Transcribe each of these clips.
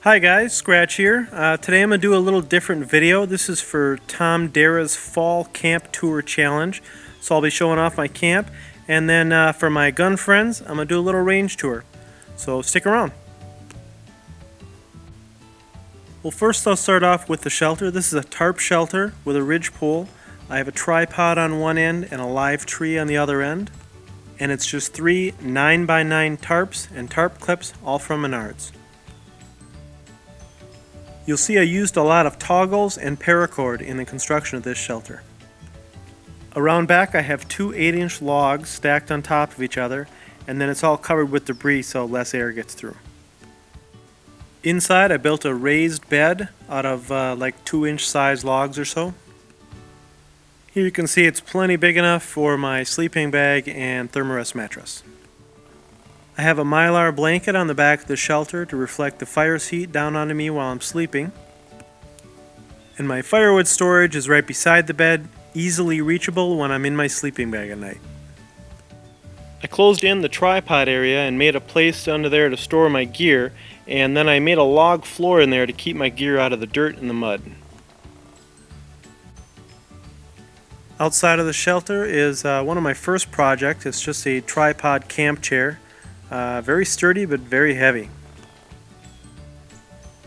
Hi guys, Scratch here. Today I'm going to do a little different video. This is for Tom Dara's Fall Camp Tour Challenge. So I'll be showing off my camp. And then for my gun friends, I'm going to do a little range tour. So stick around. Well, first I'll start off with the shelter. This is a tarp shelter with a ridge pole. I have a tripod on one end and a live tree on the other end. And it's just 3 9x9 tarps and tarp clips, all from Menards. You'll see I used a lot of toggles and paracord in the construction of this shelter. Around back I have 2 8-inch logs stacked on top of each other, and then it's all covered with debris so less air gets through. Inside I built a raised bed out of like 2-inch size logs or so. Here you can see it's plenty big enough for my sleeping bag and thermarest mattress. I have a mylar blanket on the back of the shelter to reflect the fire's heat down onto me while I'm sleeping. And my firewood storage is right beside the bed, easily reachable when I'm in my sleeping bag at night. I closed in the tripod area and made a place under there to store my gear, and then I made a log floor in there to keep my gear out of the dirt and the mud. Outside of the shelter is one of my first projects. It's just a tripod camp chair. Very sturdy but very heavy.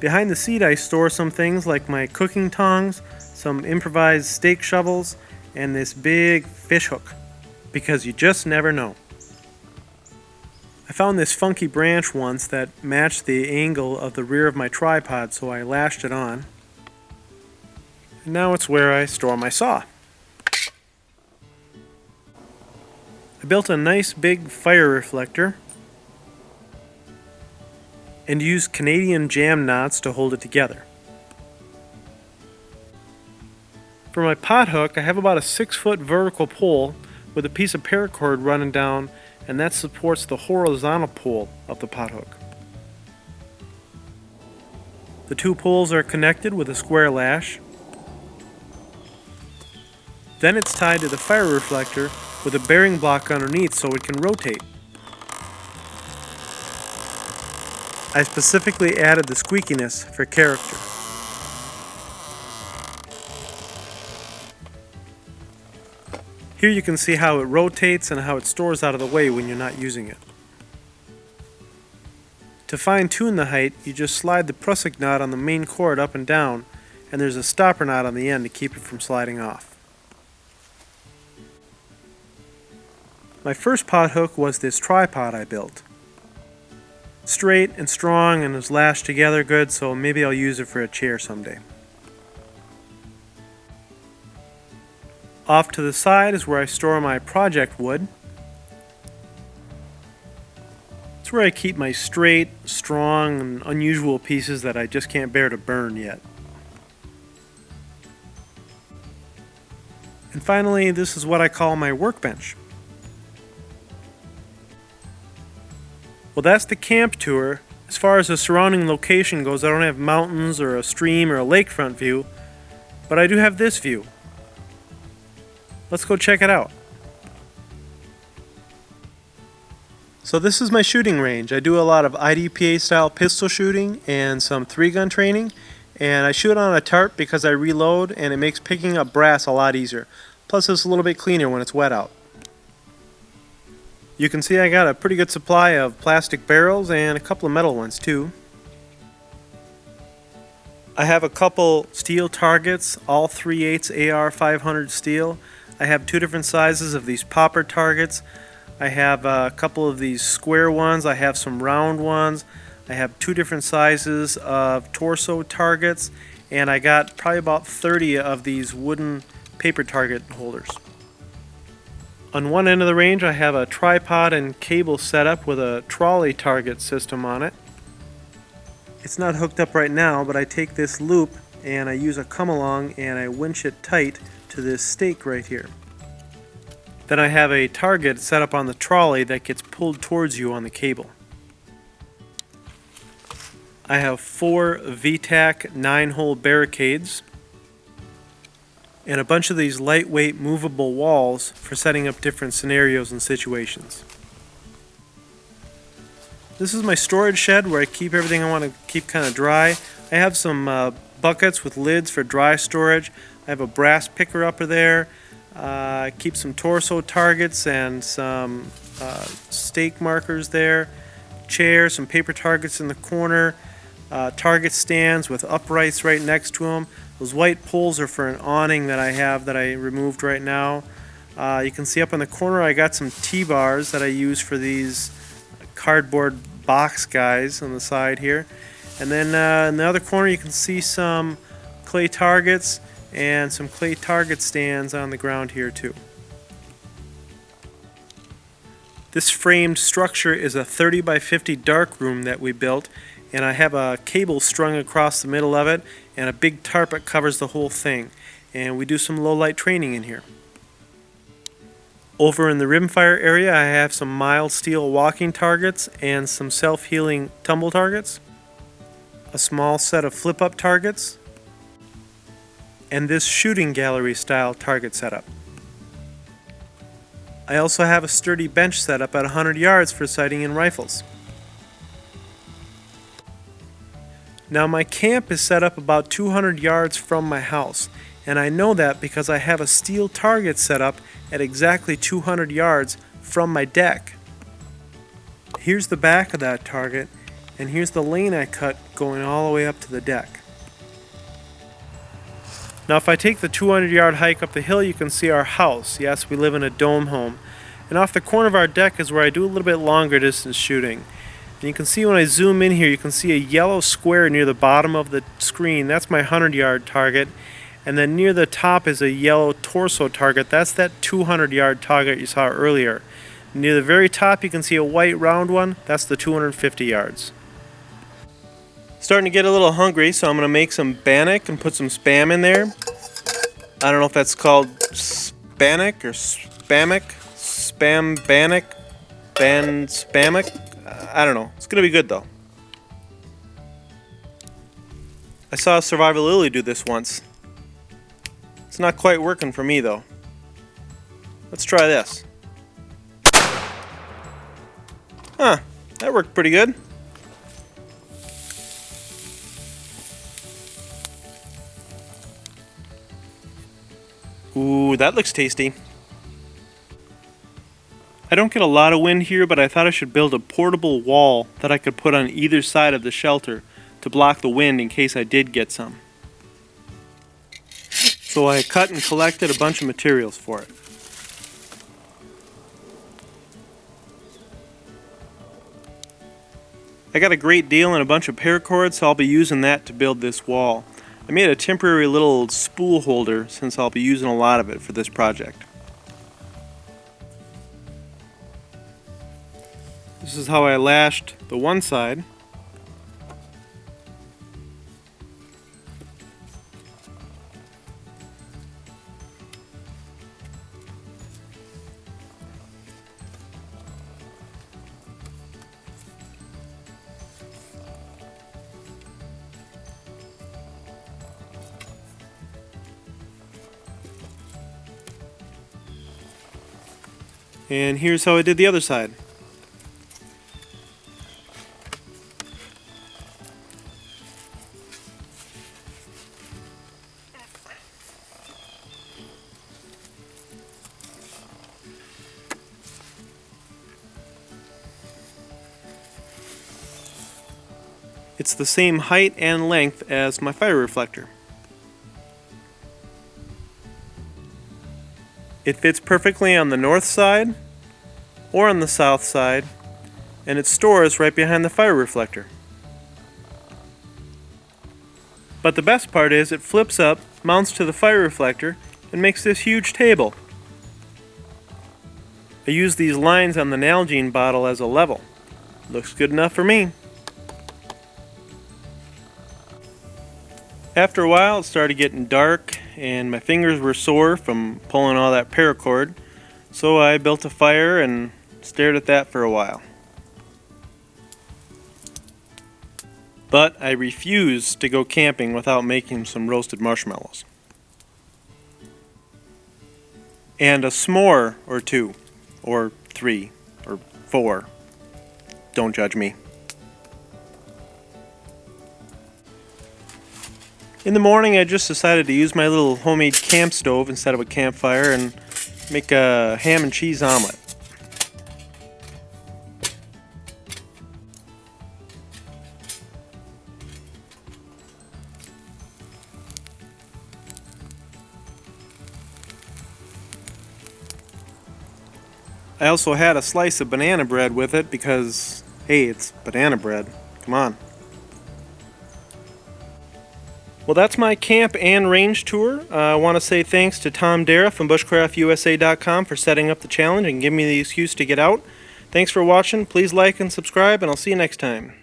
Behind the seat I store some things like my cooking tongs, some improvised steak shovels, and this big fish hook, because you just never know. I found this funky branch once that matched the angle of the rear of my tripod, so I lashed it on. And now it's where I store my saw. I built a nice big fire reflector and use Canadian jam knots to hold it together. For my pot hook, I have about a 6-foot vertical pole with a piece of paracord running down, and that supports the horizontal pole of the pot hook. The 2 poles are connected with a square lash. Then it's tied to the fire reflector with a bearing block underneath so it can rotate. I specifically added the squeakiness for character. Here you can see how it rotates and how it stores out of the way when you're not using it. To fine-tune the height, you just slide the prusik knot on the main cord up and down, and there's a stopper knot on the end to keep it from sliding off. My first pot hook was this tripod I built. Straight and strong and is lashed together good, so maybe I'll use it for a chair someday. Off to the side is where I store my project wood. It's where I keep my straight, strong, and unusual pieces that I just can't bear to burn yet. And finally, this is what I call my workbench. Well, that's the camp tour. As far as the surrounding location goes, I don't have mountains or a stream or a lakefront view, but I do have this view. Let's go check it out. So this is my shooting range. I do a lot of IDPA style pistol shooting and some 3-gun training, and I shoot on a tarp because I reload and it makes picking up brass a lot easier. Plus it's a little bit cleaner when it's wet out. You can see I got a pretty good supply of plastic barrels and a couple of metal ones too. I have a couple steel targets, all 3/8 AR 500 steel. I have 2 different sizes of these popper targets. I have a couple of these square ones. I have some round ones. I have 2 different sizes of torso targets, and I got probably about 30 of these wooden paper target holders. On one end of the range I have a tripod and cable setup with a trolley target system on it. It's not hooked up right now, but I take this loop and I use a come along and I winch it tight to this stake right here. Then I have a target set up on the trolley that gets pulled towards you on the cable. I have 4 VTAC 9-hole barricades and a bunch of these lightweight movable walls for setting up different scenarios and situations. This is my storage shed where I keep everything I want to keep kind of dry. I have some buckets with lids for dry storage. I have a brass picker upper there. I keep some torso targets and some stake markers there. Chairs, some paper targets in the corner. Target stands with uprights right next to them. Those white poles are for an awning that I have that I removed right now. You can see up in the corner I got some T-bars that I use for these cardboard box guys on the side here. And then in the other corner you can see some clay targets and some clay target stands on the ground here too. This framed structure is a 30 by 50 dark room that we built, and I have a cable strung across the middle of it and a big tarp that covers the whole thing. And we do some low light training in here. Over in the rimfire area I have some mild steel walking targets and some self-healing tumble targets, a small set of flip-up targets, and this shooting gallery style target setup. I also have a sturdy bench setup at 100 yards for sighting in rifles. Now my camp is set up about 200 yards from my house, and I know that because I have a steel target set up at exactly 200 yards from my deck. Here's the back of that target, and here's the lane I cut going all the way up to the deck. Now if I take the 200-yard hike up the hill, you can see our house. Yes, we live in a dome home. And off the corner of our deck is where I do a little bit longer distance shooting. And you can see when I zoom in here, you can see a yellow square near the bottom of the screen. That's my 100-yard target. And then near the top is a yellow torso target. That's that 200-yard target you saw earlier. Near the very top you can see a white round one. That's the 250 yards. Starting to get a little hungry, so I'm going to make some bannock and put some spam in there. I don't know if that's called spannock or spamic, spam bannock, ban spamic. I don't know. It's going to be good though. I saw Survival Lily do this once. It's not quite working for me though. Let's try this. Huh, that worked pretty good. Ooh, that looks tasty. I don't get a lot of wind here, but I thought I should build a portable wall that I could put on either side of the shelter to block the wind in case I did get some. So I cut and collected a bunch of materials for it. I got a great deal and a bunch of paracord, so I'll be using that to build this wall. I made a temporary little spool holder since I'll be using a lot of it for this project. This is how I lashed the one side. And here's how I did the other side. It's the same height and length as my fire reflector. It fits perfectly on the north side or on the south side, and it stores right behind the fire reflector. But the best part is it flips up, mounts to the fire reflector, and makes this huge table. I use these lines on the Nalgene bottle as a level. Looks good enough for me. After a while it started getting dark and my fingers were sore from pulling all that paracord, so I built a fire and stared at that for a while. But I refused to go camping without making some roasted marshmallows. And a s'more or two, or three, or four. Don't judge me. In the morning, I just decided to use my little homemade camp stove instead of a campfire and make a ham and cheese omelet. I also had a slice of banana bread with it because, hey, it's banana bread. Come on. Well, that's my camp and range tour. I want to say thanks to Tom Dara from bushcraftusa.com for setting up the challenge and giving me the excuse to get out. Thanks for watching. Please like and subscribe, and I'll see you next time.